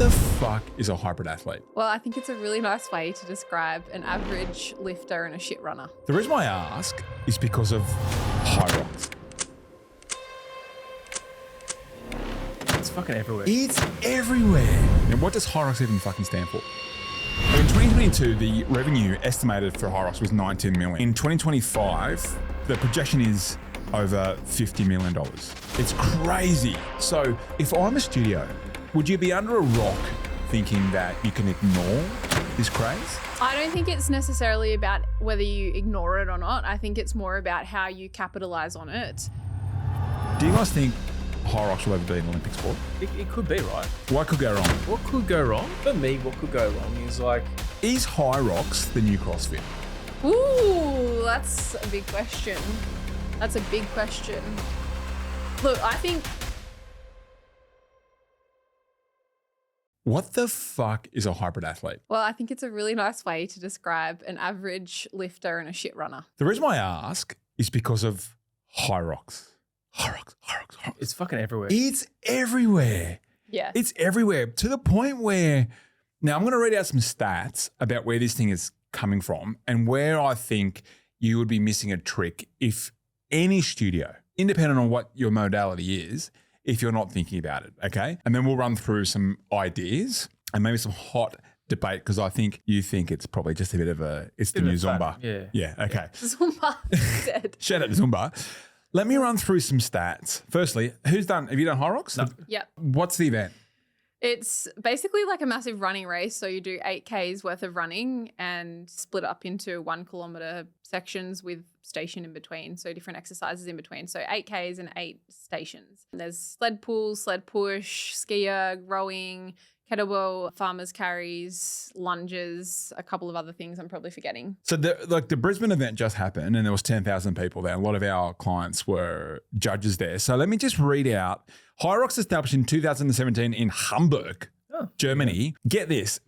the fuck is a hybrid athlete? Well, I think it's a really nice way to describe an average lifter and a shit runner. The reason why I ask is because of Hyrox. It's fucking everywhere. It's everywhere. And what does Hyrox even fucking stand for? In 2022, the revenue estimated for Hyrox was $19 million. In 2025, the projection is over $50 million. It's crazy. So if I'm a studio, would you be under a rock thinking that you can ignore this craze? I don't think it's necessarily about whether you ignore it or not. I think it's more about how you capitalize on it. Do you guys think Hyrox will ever be an Olympic sport? It could be, right? What could go wrong? What could go wrong? For me, what could go wrong is like... Is Hyrox the new CrossFit? Ooh, that's a big question. That's a big question. Look, I think... What the fuck is a hybrid athlete? Well, I think it's a really nice way to describe an average lifter and a shit runner. The reason why I ask is because of Hyrox. Hyrox. It's fucking everywhere. It's everywhere. Yeah. It's everywhere to the point where, now I'm going to read out some stats about where this thing is coming from and where I think you would be missing a trick if any studio, independent on what your modality is, if you're not thinking about it, okay? And then we'll run through some ideas and maybe some hot debate because I think you think it's probably just a bit of it's the new Zumba. Yeah. Yeah, okay. Zumba said. Shout out to Zumba. Let me run through some stats. Firstly, have you done Hyrox? No. Yep. What's the event? It's basically like a massive running race. So you do 8Ks worth of running and split up into 1 kilometer sections with station in between. So different exercises in between. So 8Ks and 8 stations. And there's sled pull, sled push, skier, rowing, kettlebell, farmers carries, lunges, a couple of other things I'm probably forgetting. So the Brisbane event just happened and there was 10,000 people there. A lot of our clients were judges there. So let me just read out. Hyrox established in 2017 in Hamburg, Germany. Get this.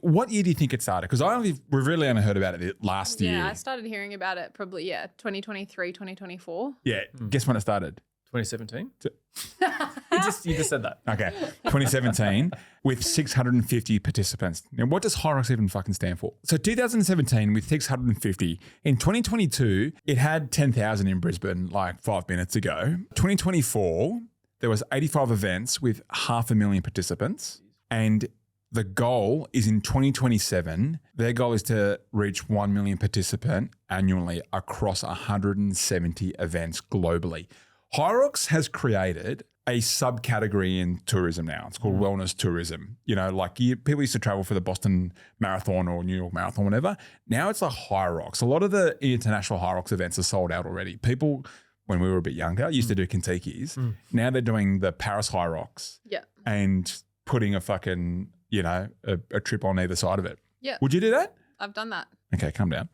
What year do you think it started? Because we've really only heard about it last year. Yeah, I started hearing about it probably, 2023, 2024. Yeah. Guess when it started? 2017? You just said that. Okay. 2017 with 650 participants. Now, what does Hyrox even fucking stand for? So 2017 with 650. In 2022, it had 10,000 in Brisbane like 5 minutes ago. 2024, there was 85 events with 500,000 participants. And the goal is in 2027, their goal is to reach 1 million participant annually across 170 events globally. Hyrox has created a subcategory in tourism now. It's called wellness tourism. You know, like people used to travel for the Boston Marathon or New York Marathon, whatever. Now it's a Hyrox. A lot of the international Hyrox events are sold out already. People, when we were a bit younger, used to do Kentucky's. Now they're doing the Paris Hyrox and putting a fucking, a trip on either side of it. Yeah. Would you do that? I've done that. Okay, calm down.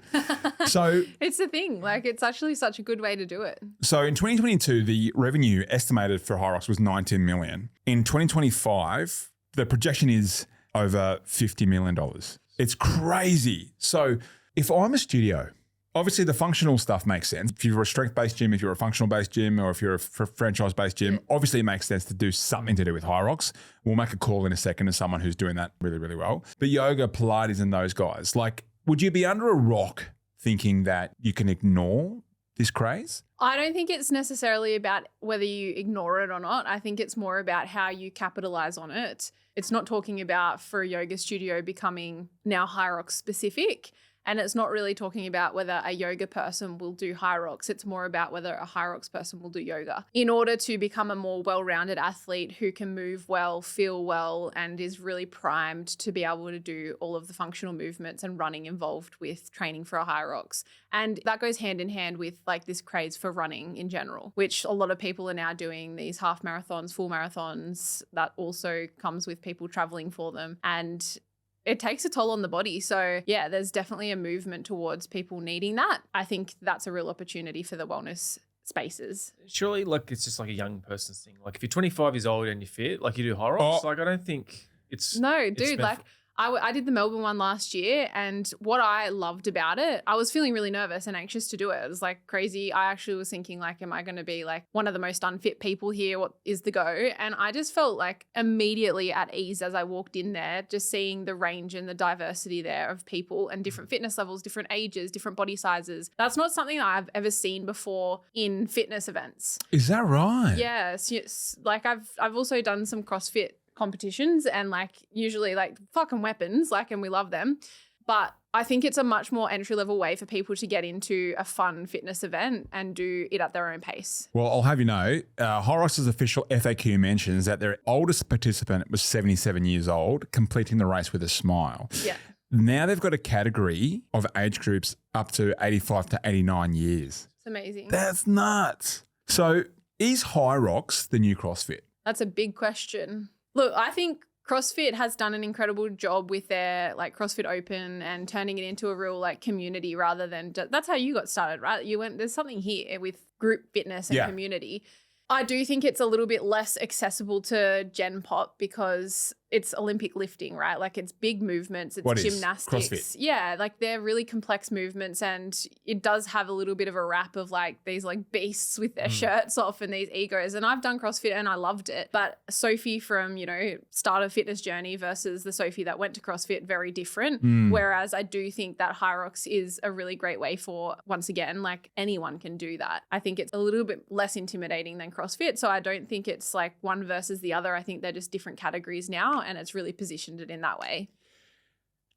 So it's the thing. Like, it's actually such a good way to do it. So in 2022, the revenue estimated for Hyrox was $19 million. In 2025, the projection is over $50 million. It's crazy. So if I'm a studio, obviously the functional stuff makes sense. If you're a strength-based gym, if you're a functional-based gym, or if you're a franchise-based gym, obviously it makes sense to do something to do with Hyrox. We'll make a call in a second to someone who's doing that really, really well. But yoga, Pilates, and those guys, like, would you be under a rock thinking that you can ignore this craze? I don't think it's necessarily about whether you ignore it or not. I think it's more about how you capitalize on it. It's not talking about for a yoga studio becoming now Hyrox specific. And it's not really talking about whether a yoga person will do Hyrox. It's more about whether a Hyrox person will do yoga in order to become a more well-rounded athlete who can move well, feel well, and is really primed to be able to do all of the functional movements and running involved with training for a Hyrox. And that goes hand in hand with like this craze for running in general, which a lot of people are now doing these half marathons, full marathons. That also comes with people traveling for them. And it takes a toll on the body. So yeah, there's definitely a movement towards people needing that. I think that's a real opportunity for the wellness spaces. Surely like it's just like a young person's thing. Like if you're 25 years old and you're fit, like you do Hyrox, like I don't think it's... No, dude, like I did the Melbourne one last year, and what I loved about it, I was feeling really nervous and anxious to do it. It was like crazy. I actually was thinking like, am I going to be like one of the most unfit people here? What is the go? And I just felt like immediately at ease as I walked in there, just seeing the range and the diversity there of people and different fitness levels, different ages, different body sizes. That's not something that I've ever seen before in fitness events. Is that right? Yes. Like I've also done some CrossFit competitions, and like usually like fucking weapons, like, and we love them. But I think it's a much more entry level way for people to get into a fun fitness event and do it at their own pace. Well, I'll have you know, Hyrox's official FAQ mentions that their oldest participant was 77 years old, completing the race with a smile. Yeah. Now they've got a category of age groups up to 85 to 89 years. It's amazing. That's nuts. So is Hyrox the new CrossFit? That's a big question. Look, I think CrossFit has done an incredible job with their like CrossFit Open and turning it into a real like community rather than that's how you got started, right? You went, there's something here with group fitness and community. I do think it's a little bit less accessible to Gen Pop because it's Olympic lifting, right? Like it's big movements, it's gymnastics. CrossFit? Yeah, like they're really complex movements, and it does have a little bit of a rap of like these like beasts with their shirts off and these egos. And I've done CrossFit and I loved it. But Sophie from, you know, start a fitness journey versus the Sophie that went to CrossFit, very different. Whereas I do think that Hyrox is a really great way for, once again, like anyone can do that. I think it's a little bit less intimidating than CrossFit. So I don't think it's like one versus the other. I think they're just different categories now, and it's really positioned it in that way.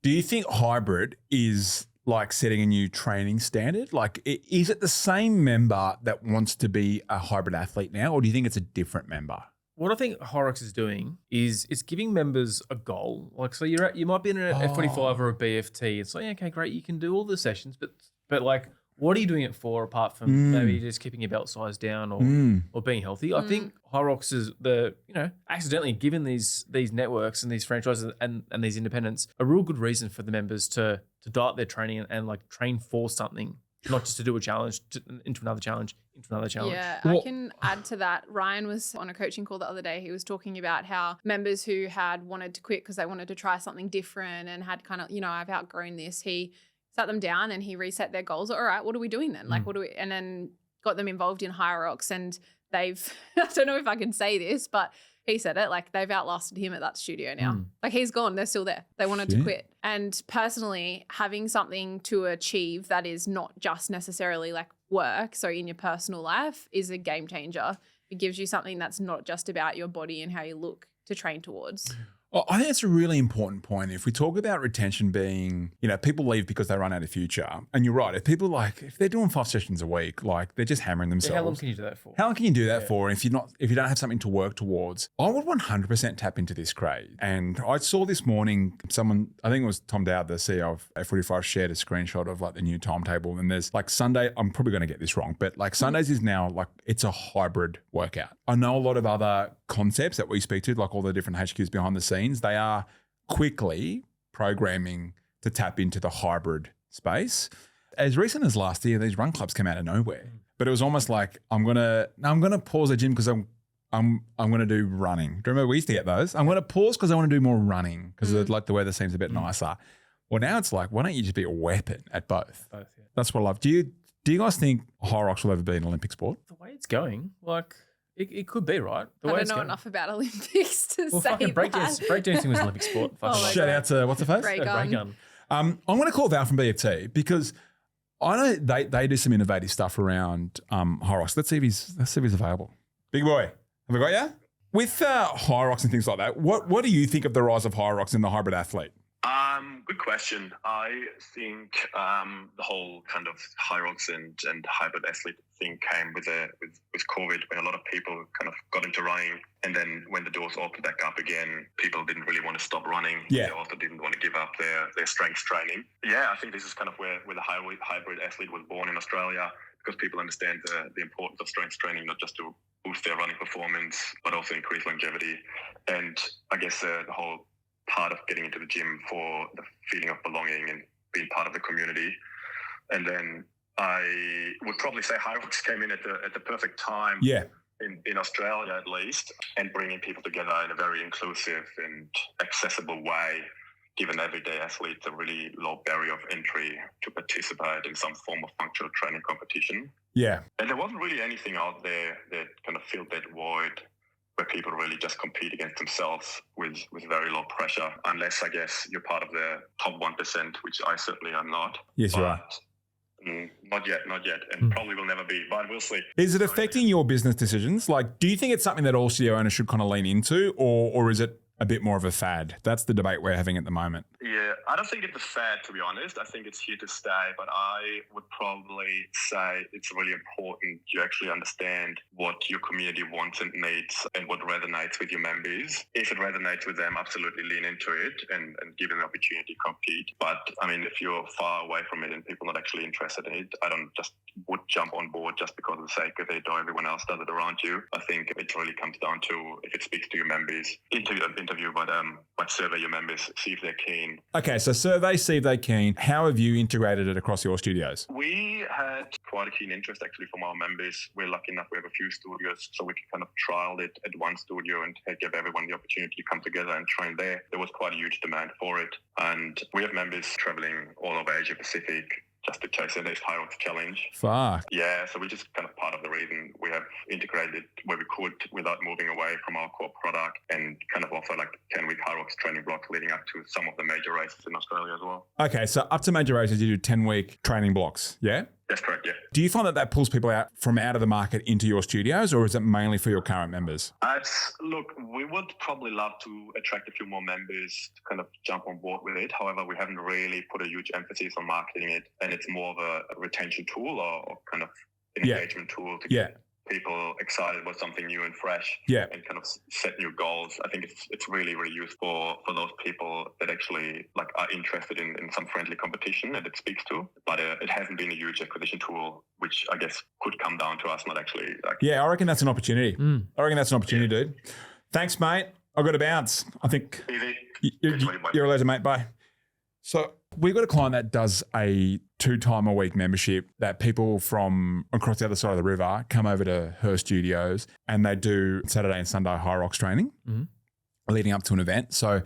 Do you think hybrid is like setting a new training standard? Like, is it the same member that wants to be a hybrid athlete now, or do you think it's a different member? What I think Hyrox is doing is it's giving members a goal. Like, so you might be in an F45 or a BFT. It's like, okay, great, you can do all the sessions, but like, what are you doing it for apart from maybe just keeping your belt size down or being healthy? I think Hyrox is accidentally given these networks and these franchises and these independents a real good reason for the members to diet their training and like train for something, not just to do a challenge into another challenge. Yeah, I can add to that. Ryan was on a coaching call the other day. He was talking about how members who had wanted to quit because they wanted to try something different and had kind of, you know, I've outgrown this. He sat them down and he reset their goals. All right, what are we doing then? Like, and then got them involved in Hyrox, and they've, I don't know if I can say this, but he said it, like they've outlasted him at that studio now. Like he's gone, they're still there. They wanted to quit. And personally, having something to achieve that is not just necessarily like work, so in your personal life, is a game changer. It gives you something that's not just about your body and how you look to train towards. Oh, I think that's a really important point. If we talk about retention being, you know, people leave because they run out of future. And you're right. If they're doing 5 sessions a week, like they're just hammering themselves. How long can you do that for? How long can you do that for? If you don't have something to work towards, I would 100% tap into this Craze. And I saw this morning someone, I think it was Tom Dowd, the CEO of F45, shared a screenshot of like the new timetable. And there's like Sunday, I'm probably going to get this wrong, but like Sundays is now like, it's a hybrid workout. I know a lot of other concepts that we speak to, like all the different HQs behind the scenes, they are quickly programming to tap into the hybrid space. As recent as last year, these run clubs came out of nowhere, but it was almost like I'm gonna pause the gym because I'm gonna do running. Do you remember we used to get those? I'm gonna pause because I want to do more running because like the weather seems a bit nicer. Well, now it's like, why don't you just be a weapon at both? Yeah. That's what I love. Do you guys think Hyrox will ever be an Olympic sport? The way it's going, like. It could be, right? I don't know enough about Olympics to say that. Breakdancing was an Olympic sport. Shout out to, what's the face? Ray Gun. I'm going to call Val from BFT because I know they do some innovative stuff around Hyrox. Let's see if he's available. Big boy, have I got you? With Hyrox and things like that, what do you think of the rise of Hyrox in the hybrid athlete? Good question. I think the whole kind of Hyrox and hybrid athlete thing came with COVID, when a lot of people kind of got into running, and then when the doors opened back up again, people didn't really want to stop running. Yeah. They also didn't want to give up their strength training. Yeah, I think this is kind of where the hybrid athlete was born in Australia, because people understand the importance of strength training, not just to boost their running performance, but also increase longevity. And I guess the whole part of getting into the gym for the feeling of belonging and being part of the community. And then I would probably say Hyrox came in at the perfect time. Yeah. In Australia, at least, and bringing people together in a very inclusive and accessible way given everyday athletes a really low barrier of entry to participate in some form of functional training competition. Yeah. And there wasn't really anything out there that kind of filled that void where people really just compete against themselves with very low pressure, unless, I guess, you're part of the top 1%, which I certainly am not. Yes, you are. Not yet, and probably will never be, but we'll see. Is it affecting your business decisions? Like, do you think it's something that all studio owners should kind of lean into, or is it a bit more of a fad? That's the debate we're having at the moment. Yeah, I don't think it's a fad, to be honest. I think it's here to stay, but I would probably say it's really important you actually understand what your community wants and needs and what resonates with your members. If it resonates with them, absolutely lean into it and give them the opportunity to compete. But, I mean, if you're far away from it and people are not actually interested in it, I don't just would jump on board just because of the sake of it or everyone else does it around you. I think it really comes down to if it speaks to your members, but survey your members, see if they're keen. Okay, so survey, see if they're keen. How have you integrated it across your studios? We had quite a keen interest actually from our members. We're lucky enough we have a few studios, so we can kind of trial it at one studio and give everyone the opportunity to come together and train there. There was quite a huge demand for it. And we have members traveling all over Asia Pacific just to chase the next Hyrox challenge. Fuck. Yeah, so we're just kind of part of the reason we have integrated where we could without moving away from our core product and kind of offer like 10-week Hyrox training blocks leading up to some of the major races in Australia as well. Okay, so up to major races, you do 10-week training blocks, yeah? That's correct, yeah. Do you find that pulls people out of the market into your studios, or is it mainly for your current members? Look, we would probably love to attract a few more members to kind of jump on board with it. However, we haven't really put a huge emphasis on marketing it, and it's more of a retention tool or kind of an engagement tool to get people excited about something new and fresh and kind of set new goals. I think it's really, really useful for those people that actually like are interested in some friendly competition that it speaks to. But it hasn't been a huge acquisition tool, which I guess could come down to us not actually. I reckon that's an opportunity. Dude. Thanks, mate. I've got to bounce. I think you're a laser, mate. Bye. So we've got a client that does a 2-time-a-week membership that people from across the other side of the river come over to her studios and they do Saturday and Sunday Hyrox training leading up to an event. So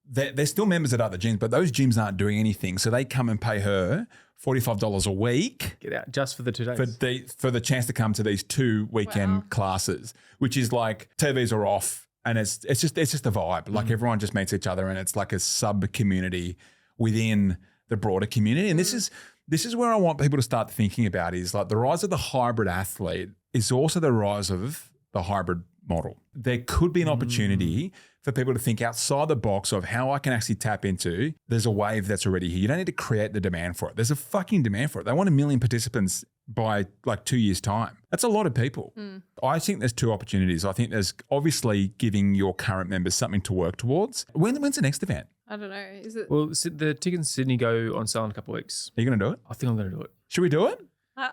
they're still members at other gyms, but those gyms aren't doing anything. So they come and pay her $45 a week. Get out just for the 2 days. For the chance to come to these 2 weekend classes, which is like TVs are off and it's just a vibe. Like everyone just meets each other and it's like a sub community within the broader community. And this is where I want people to start thinking about is like the rise of the hybrid athlete is also the rise of the hybrid model. There could be an opportunity for people to think outside the box of how I can actually tap into, there's a wave that's already here. You don't need to create the demand for it. There's a fucking demand for it. They want 1 million participants by like 2 years' time. That's a lot of people. I think there's 2 opportunities. I think there's obviously giving your current members something to work towards. When's the next event? I don't know. Is it? Well, the tickets in Sydney go on sale in a couple of weeks. Are you going to do it? I think I'm going to do it. Should we do it?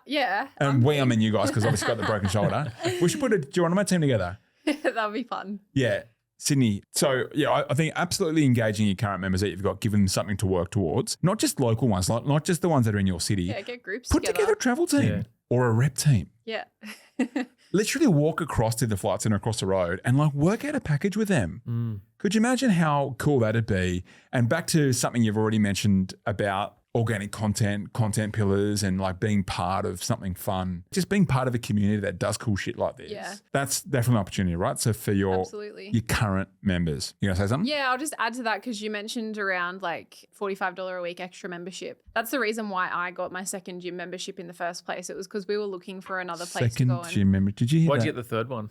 Yeah. I mean you guys, because obviously got the broken shoulder. We should put a Geronimo team together. That'll be fun. Yeah. Sydney. So, I think absolutely engaging your current members that you've got, give them something to work towards. Not just local ones, like not just the ones that are in your city. Yeah, get groups Put together a travel team or a rep team. Yeah. Literally walk across to the flight center across the road and like work out a package with them. Could you imagine how cool that'd be? And back to something you've already mentioned about organic content pillars and like being part of something fun, just being part of a community that does cool shit like this. Yeah. That's definitely an opportunity, right? So for your current members, you gonna say something? Yeah, I'll just add to that because you mentioned around like $45 a week extra membership. That's the reason why I got my second gym membership in the first place. It was because we were looking for another place to go. Gym membership. Did you hear Why'd that? you get the third one?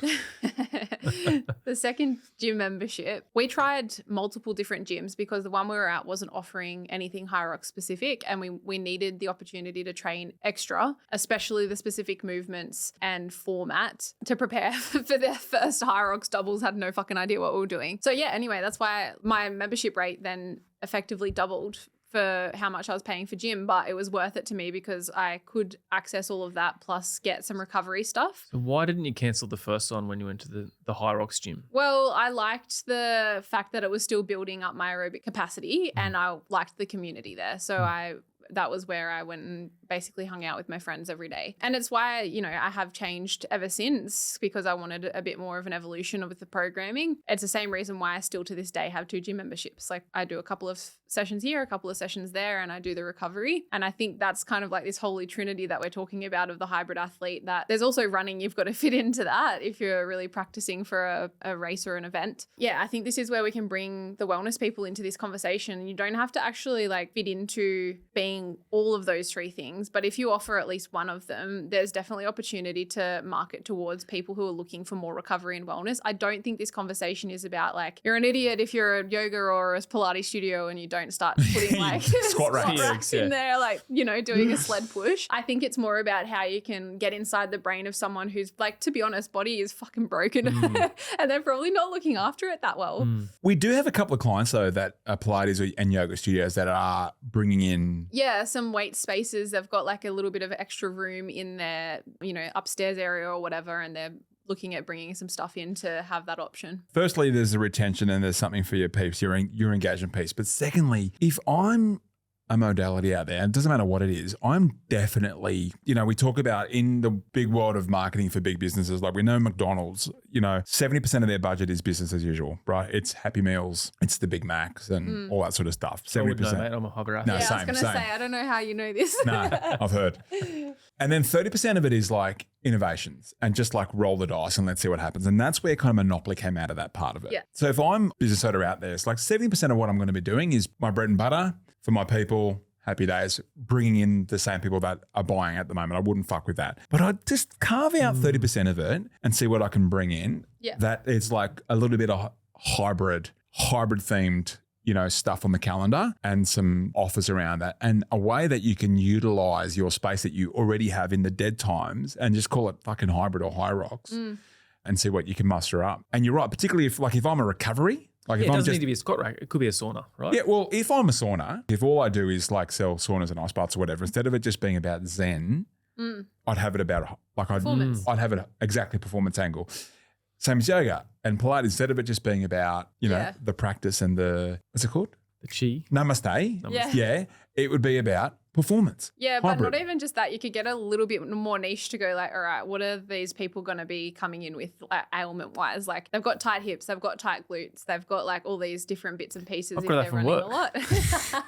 The second gym membership, we tried multiple different gyms because the one we were at wasn't offering anything Hyrox specific and we needed the opportunity to train extra, especially the specific movements and format to prepare for their first Hyrox doubles. Had no fucking idea what we were doing. So yeah, anyway, that's why my membership rate then effectively doubled for how much I was paying for gym, but it was worth it to me because I could access all of that plus get some recovery stuff. So why didn't you cancel the first one when you went to the Hyrox gym? Well, I liked the fact that it was still building up my aerobic capacity and I liked the community there. So I that was where I went and basically hung out with my friends every day. And it's why, I have changed ever since, because I wanted a bit more of an evolution of the programming. It's the same reason why I still to this day have 2 gym memberships. Like I do a couple of sessions here, a couple of sessions there, and I do the recovery. And I think that's kind of like this holy trinity that we're talking about of the hybrid athlete, that there's also running you've got to fit into that if you're really practicing for a race or an event. Yeah, I think this is where we can bring the wellness people into this conversation. You don't have to actually like fit into being all of those 3 things, but if you offer at least one of them, there's definitely opportunity to market towards people who are looking for more recovery and wellness. I don't think this conversation is about like, you're an idiot if you're a yoga or a Pilates studio and you don't start putting like squat racks in there, like, doing a sled push. I think it's more about how you can get inside the brain of someone who's like, to be honest, body is fucking broken and they're probably not looking after it that well. We do have a couple of clients though that are Pilates and yoga studios that are bringing in some weight spaces. They've got like a little bit of extra room in their upstairs area or whatever, and they're looking at bringing some stuff in to have that option. Firstly, there's the retention and there's something for your peeps, your engagement piece. But secondly, if I'm a modality out there, it doesn't matter what it is, I'm definitely, we talk about in the big world of marketing for big businesses, like we know McDonald's, 70% of their budget is business as usual, right? It's Happy Meals, it's the Big Macs and all that sort of stuff. 70%. I would know, mate. I'm a hybrid athlete. No, I was same. going to say, I don't know how you know this. No, I've heard. And then 30% of it is like innovations and just like roll the dice and let's see what happens. And that's where kind of Monopoly came out of that part of it. Yeah. So if I'm business owner out there, it's like 70% of what I'm going to be doing is my bread and butter for my people, happy days, bringing in the same people that are buying at the moment. I wouldn't fuck with that. But I'd just carve out 30% of it and see what I can bring in. Yeah. That is like a little bit of hybrid themed stuff on the calendar and some offers around that, and a way that you can utilize your space that you already have in the dead times and just call it fucking hybrid or Hyrox and see what you can muster up. And you're right, particularly if I'm a recovery, like if it I'm doesn't just, need to be a squat rack. It could be a sauna, right? yeah, well, if I'm a sauna, if all I do is like sell saunas and ice baths or whatever, instead of it just being about Zen, I'd have it about like Performance. I'd have it exactly performance angle. Same as yoga and Pilates, instead of it just being about, the practice and the, what's it called? The chi. Namaste. Yeah. Yeah. It would be about performance. Yeah, but Hybrid. not even just that. You could get a little bit more niche to go like, all right, what are these people going to be coming in with like, ailment-wise? Like they've got tight hips, they've got tight glutes, they've got like all these different bits and pieces I've if got that they're from running work. a lot.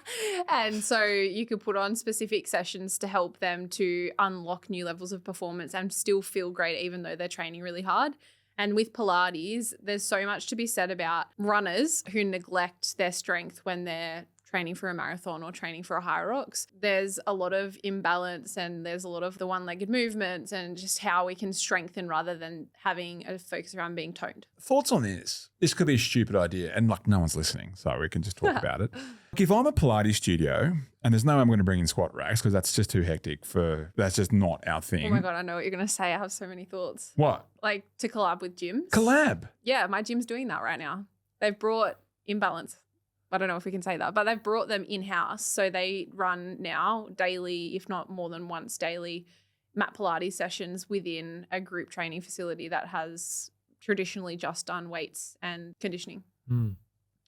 And so you could put on specific sessions to help them to unlock new levels of performance and still feel great even though they're training really hard. And with Pilates, there's so much to be said about runners who neglect their strength when they're training for a marathon or training for a Hyrox. There's a lot of imbalance and there's a lot of the one-legged movements and just how we can strengthen rather than having a focus around being toned. Thoughts on this? This could be a stupid idea and like no one's listening, so we can just talk about it. Like if I'm a Pilates studio and there's no way I'm going to bring in squat racks because that's just too hectic that's just not our thing. Oh my God, I know what you're going to say. I have so many thoughts. What? Like to collab with gyms. Collab. Yeah, my gym's doing that right now. They've brought imbalance. I don't know if we can say that, but they've brought them in-house. So they run now daily, if not more than once daily, mat Pilates sessions within a group training facility that has traditionally just done weights and conditioning.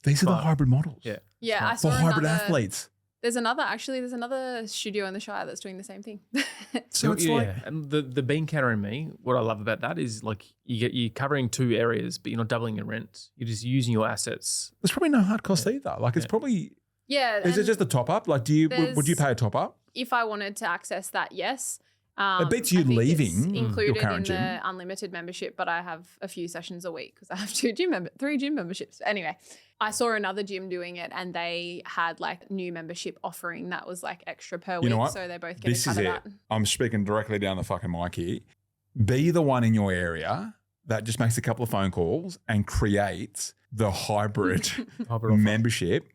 These are the hybrid models. Yeah. Yeah, I saw For hybrid another, athletes. There's another studio in the Shire that's doing the same thing. So it's like, and the bean counter in me, what I love about that is like you're covering 2 areas, but you're not doubling your rent. You're just using your assets. there's probably no hard cost either. Like it's probably, Yeah. is it and just a top up? Like would you there's- pay a top up? if I wanted to access that, yes. It beats you I think it's leaving your included in current the gym. unlimited membership, but I have a few sessions a week because I have 3 gym memberships. Anyway, I saw another gym doing it and they had like new membership offering that was like extra per week. know what? So they both get This a is cut it. of that. I'm speaking directly down the fucking mic here. Be the one in your area that just makes a couple of phone calls and creates the hybrid Hybrid offer. membership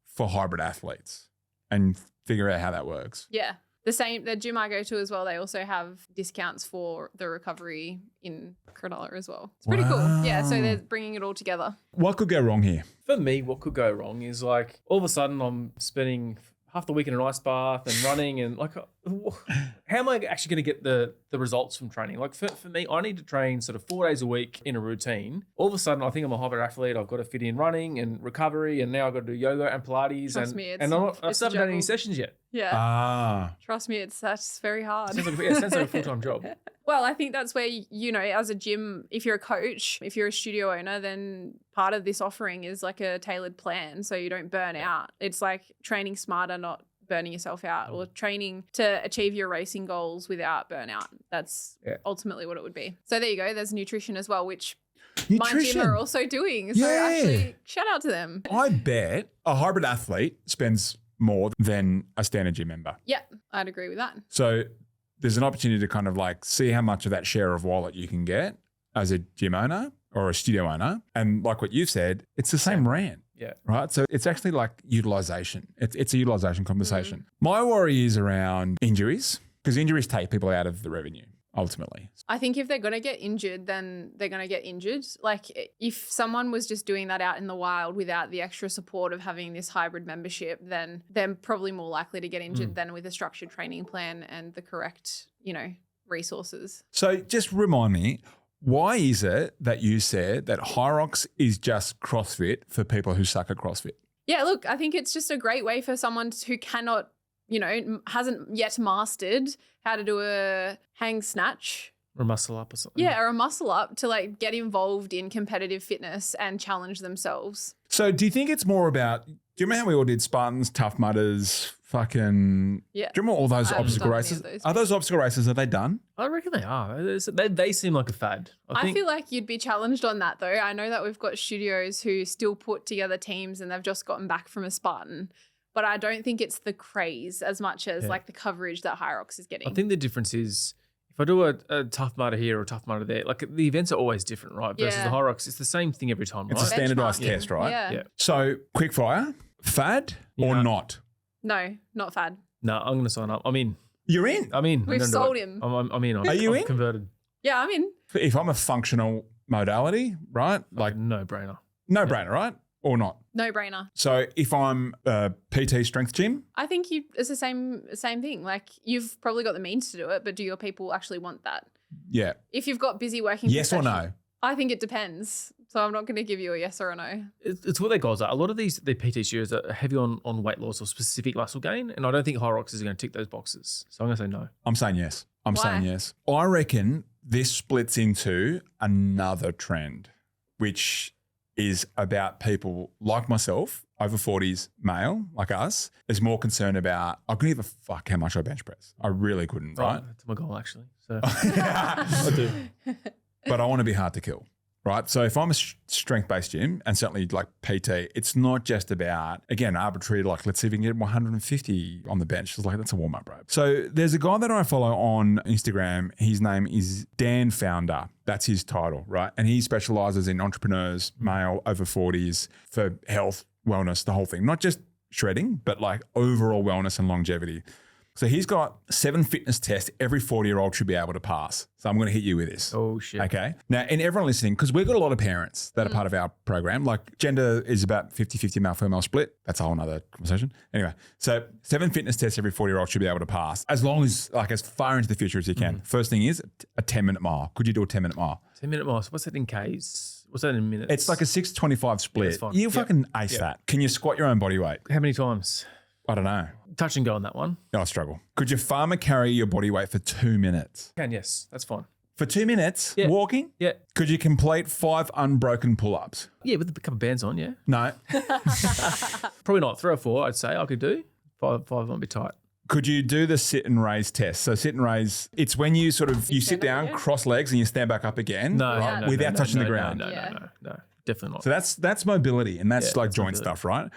for hybrid athletes and figure out how that works. Yeah. The gym I go to as well, they also have discounts for the recovery in Cronulla as well. It's pretty cool. Yeah, so they're bringing it all together. What could go wrong here? For me, what could go wrong is like all of a sudden I'm spending half the week in an ice bath and running and like how am I actually going to get the results from training? Like for me, I need to train sort of 4 days a week in a routine. All of a sudden, I think I'm a hybrid athlete. I've got to fit in running and recovery, and now I've got to do yoga and Pilates. Trust me, I still haven't done any sessions yet. Yeah. Trust me, that's very hard. Sounds like a full-time job. Well, I think that's where, as a gym, if you're a coach, if you're a studio owner, then part of this offering is like a tailored plan so you don't burn out. It's like training smarter, not burning yourself out, or training to achieve your racing goals without burnout. That's ultimately what it would be. So there you go. There's nutrition as well, which my gym are also doing. So actually, shout out to them. I bet a hybrid athlete spends more than a standard gym member. Yeah, I'd agree with that. So there's an opportunity to kind of like see how much of that share of wallet you can get as a gym owner or a studio owner. And like what you've said, it's the same rant. Yeah. Right. So it's actually like utilization. It's a utilization conversation. My worry is around injuries, because injuries take people out of the revenue ultimately. I think if they're going to get injured, then they're going to get injured. Like if someone was just doing that out in the wild without the extra support of having this hybrid membership, then they're probably more likely to get injured than with a structured training plan and the correct, resources. So just remind me, why is it that you said that Hyrox is just CrossFit for people who suck at CrossFit? Yeah, look, I think it's just a great way for someone who cannot, hasn't yet mastered how to do a hang snatch. Or a muscle up or something. Yeah, or a muscle up to like get involved in competitive fitness and challenge themselves. So do you think it's more about, do you remember how we all did Spartans, Tough Mudders, fucking, do you remember all those obstacle races? Are those obstacle races, are they done? I reckon they are. They seem like a fad. I feel like you'd be challenged on that though. I know that we've got studios who still put together teams and they've just gotten back from a Spartan, but I don't think it's the craze as much as like the coverage that Hyrox is getting. I think the difference is if I do a Tough Mudder here or a Tough Mudder there, like the events are always different, right? Versus the Hyrox, it's the same thing every time, right? It's a standardized test, right? Yeah. So quick fire, fad or not? No, not fad. No, I'm going to sign up. I'm in. You're in? I'm in. We've sold him. I'm in. Are you in? Converted. Yeah, I'm in. If I'm a functional modality, right? Like no-brainer. No brainer, right? Or not? No brainer. So if I'm a PT strength gym? I think it's the same thing. Like you've probably got the means to do it, but do your people actually want that? Yeah. If you've got busy working yes or no? I think it depends. So I'm not going to give you a yes or a no. It's what their goals are. A lot of the PT studios are heavy on weight loss or specific muscle gain, and I don't think Hyrox is going to tick those boxes. So I'm going to say no. I'm saying yes. I'm saying yes. I reckon this splits into another trend, which is about people like myself, over 40s, male, like us, is more concerned about, I couldn't give a fuck how much I bench press. I really couldn't, right? That's my goal, actually. So I do. But I want to be hard to kill, right? So if I'm a strength-based gym, and certainly like PT, it's not just about, again, arbitrary, like let's see if we can get 150 on the bench. It's like, that's a warm-up, bro. So there's a guy that I follow on Instagram. His name is Dan Founder. That's his title, right? And he specializes in entrepreneurs, male, over 40s, for health, wellness, the whole thing. Not just shredding, but like overall wellness and longevity. So he's got 7 fitness tests every 40-year-old should be able to pass. So I'm going to hit you with this. Oh, shit. Okay. Now, and everyone listening, because we've got a lot of parents that are part of our program. Like gender is about 50-50 male-female split. That's a whole nother conversation. Anyway, so 7 fitness tests every 40-year-old should be able to pass as long as, like, as far into the future as you can. First thing is a 10-minute mile. Could you do a 10-minute mile? 10-minute mile. So what's that in Ks? What's that in minutes? It's like a 6:25 split. Yeah, you fucking ace that. Can you squat your own body weight? How many times? I don't know. Touch and go on that one. I struggle. Could your farmer carry your body weight for 2 minutes? Yes, that's fine. For 2 minutes, Yeah. walking? Yeah. Could you complete 5 unbroken pull-ups? Yeah, with a couple of bands on, yeah. No. Probably not. 3 or 4, I'd say I could do. 5 might be tight. Could you do the sit and raise test? So sit and raise, it's when you sort of, you sit stand up down, again? cross legs and you stand back up again. No, right? no, Without no, touching no, the ground. No, definitely not. So that's mobility and that's Yeah, like that's joint mobility. stuff, right?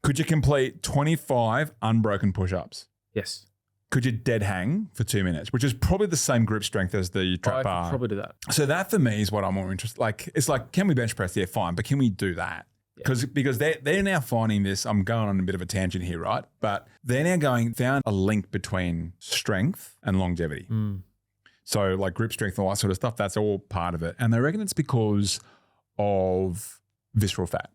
Could you complete 25 unbroken push-ups? Yes. Could you dead hang for 2 minutes, which is probably the same grip strength as the trap I bar? could probably do that. So that for me is what I'm more interested. Like, it's like, can we bench press? Yeah, fine. But can we do that? Because they're now finding this, I'm going on a bit of a tangent here, right? But they're now found a link between strength and longevity. So like grip strength and all that sort of stuff, that's all part of it. And they reckon it's because of visceral fat.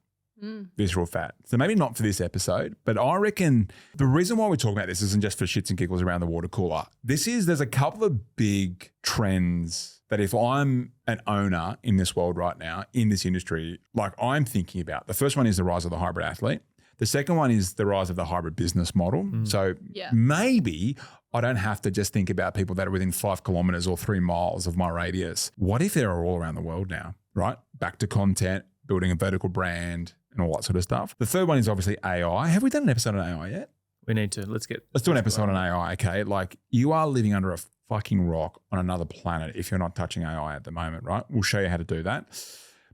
visceral fat. So maybe not for this episode, but I reckon the reason why we're talking about this isn't just for shits and giggles around the water cooler. There's a couple of big trends that if I'm an owner in this world right now, in this industry, like I'm thinking about. The first one is the rise of the hybrid athlete. The second one is the rise of the hybrid business model. So maybe I don't have to just think about people that are within 5 kilometers or 3 miles of my radius. What if they're all around the world now, right? Back to content, building a vertical brand and all that sort of stuff. The third one is obviously AI. Have we done an episode on AI yet? We need to. Let's do an episode on AI, okay? Like you are living under a fucking rock on another planet if you're not touching AI at the moment, right? We'll show you how to do that.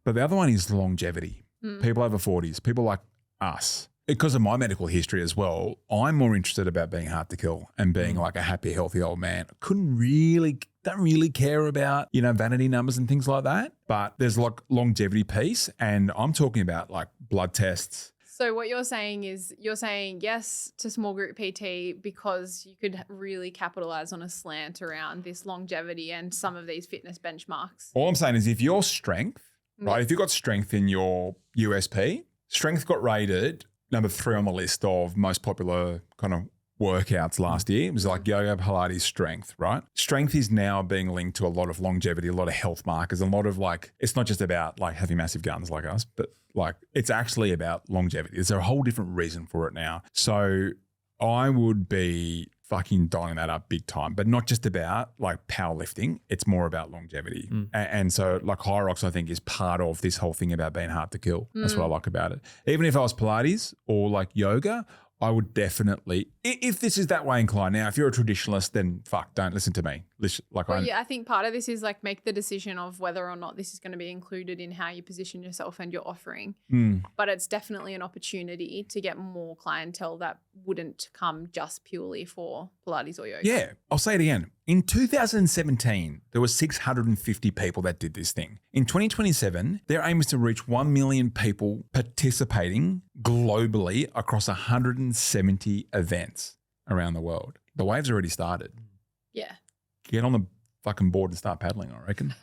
But the other one is longevity. People over 40s, people like us. Because of my medical history as well, I'm more interested about being hard to kill and being like a happy, healthy old man. Don't really care about, vanity numbers and things like that. But there's like longevity piece, and I'm talking about like blood tests. So what you're saying is yes to small group PT because you could really capitalize on a slant around this longevity and some of these fitness benchmarks. All I'm saying is if your strength, right, if you've got strength in your USP, strength got rated number 3 on the list of most popular kind of workouts last year. It was like yoga, Pilates, strength, right? Strength is now being linked to a lot of longevity, a lot of health markers, a lot of like, it's not just about like having massive guns like us, but like it's actually about longevity. There's a whole different reason for it now. So I would be fucking dialing that up big time, but not just about like powerlifting. It's more about longevity. And so like Hyrox, I think is part of this whole thing about being hard to kill. That's what I like about it. Even if I was Pilates or like yoga, I would definitely, if this is that way inclined. Now, if you're a traditionalist, then fuck, don't listen to me. I think part of this is like make the decision of whether or not this is going to be included in how you position yourself and your offering. But it's definitely an opportunity to get more clientele that wouldn't come just purely for Pilates or yoga. Yeah, I'll say it again. In 2017, there were 650 people that did this thing. In 2027, their aim is to reach 1 million people participating globally across 170 events around the world. The wave's already started. Yeah. Get on the fucking board and start paddling, I reckon.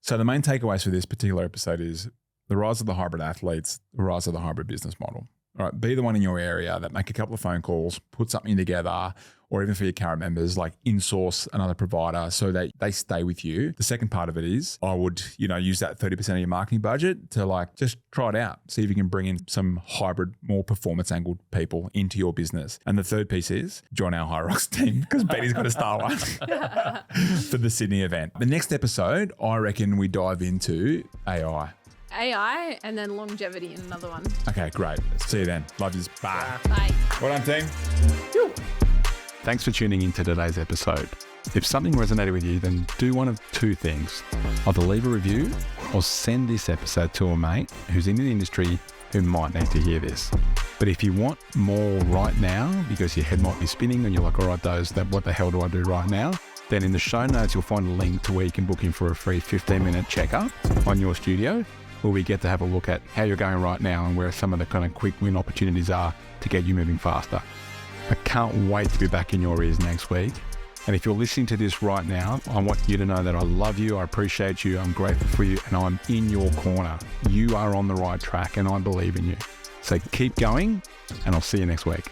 So the main takeaways for this particular episode is the rise of the hybrid athletes, the rise of the hybrid business model. All right, be the one in your area that make a couple of phone calls, put something together, or even for your current members, like in-source another provider so that they stay with you. The second part of it is I would, use that 30% of your marketing budget to like just try it out. See if you can bring in some hybrid, more performance-angled people into your business. And the third piece is join our Hyrox team because Betty's got to start one for the Sydney event. The next episode, I reckon we dive into AI. AI and then longevity in another one. Okay, great. See you then. Love yous. Bye. Bye. Well done, team. Thanks for tuning in to today's episode. If something resonated with you, then do one of 2 things. Either leave a review or send this episode to a mate who's in the industry who might need to hear this. But if you want more right now, because your head might be spinning and you're like, all right, what the hell do I do right now? Then in the show notes, you'll find a link to where you can book in for a free 15-minute checkup on your studio, where we get to have a look at how you're going right now and where some of the kind of quick win opportunities are to get you moving faster. I can't wait to be back in your ears next week. And if you're listening to this right now, I want you to know that I love you, I appreciate you, I'm grateful for you, and I'm in your corner. You are on the right track and I believe in you. So keep going, and I'll see you next week.